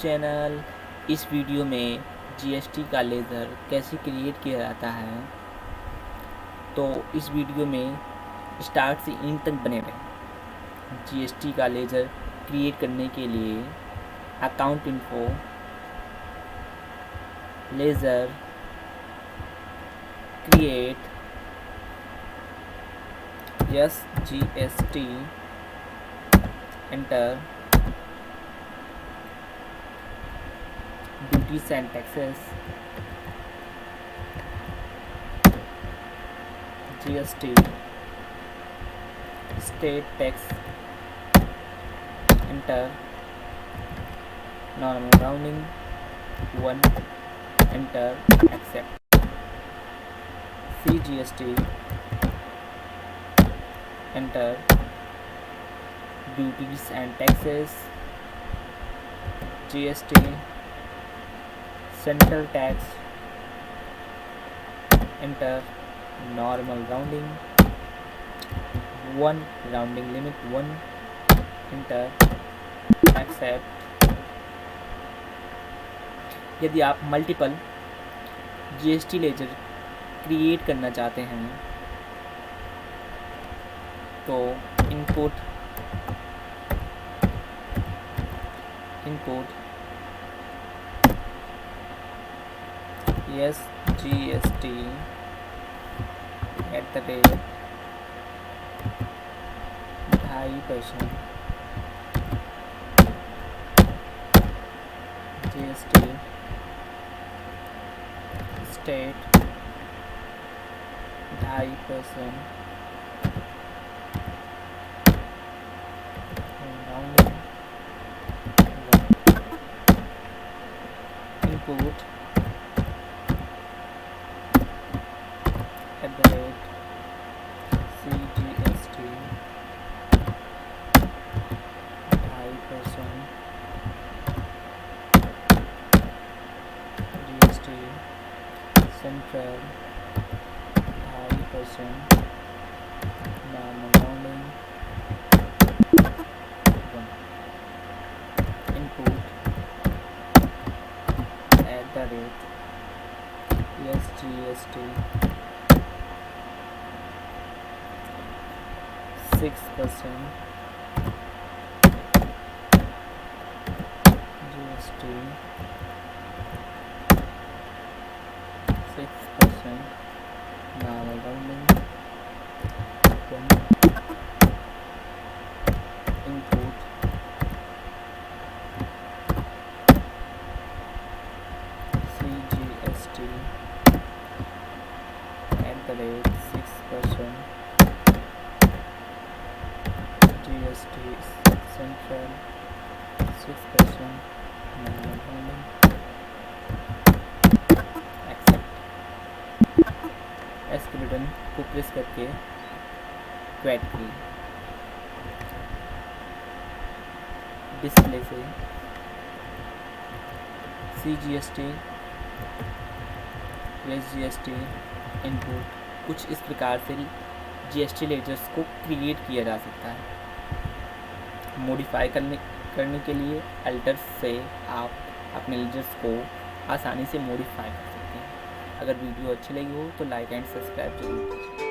Channel. इस video में GST का लेज़र कैसे क्रिएट किया जाता है, तो इस वीडियो में स्टार्ट से एंड तक बने रहें। जीएसटी का लेज़र क्रिएट करने के लिए account info, ledger, create, sgst, enter, duties and taxes, GST, state tax, enter, normal rounding 1, enter, accept, cgst, enter, duties and taxes, GST, central tax, enter, normal rounding 1, rounding limit 1, enter, accept। यदि आप multiple GST laser create करना चाहते हैं तो input sgst @ 2.5% GST state 2.5% rounding 1, input @cgst 2.5% GST central 2.5% normal rounding 1, input @sgst 6% GST 6% normal rounding 1, input cgst @6% GST central 6% normal rounding accept। S के button को press करके क्वेट की डिस्प्ले से cgst sgst input कुछ इस प्रकार से जीएसटी लेजर्स को क्रिएट किया जा सकता है। मॉडिफाई करने के लिए अल्टर से आप अपने लेजर्स को आसानी से मॉडिफाई कर सकते हैं। अगर वीडियो अच्छी लगी हो तो लाइक एंड सब्सक्राइब जरूर कीजिए।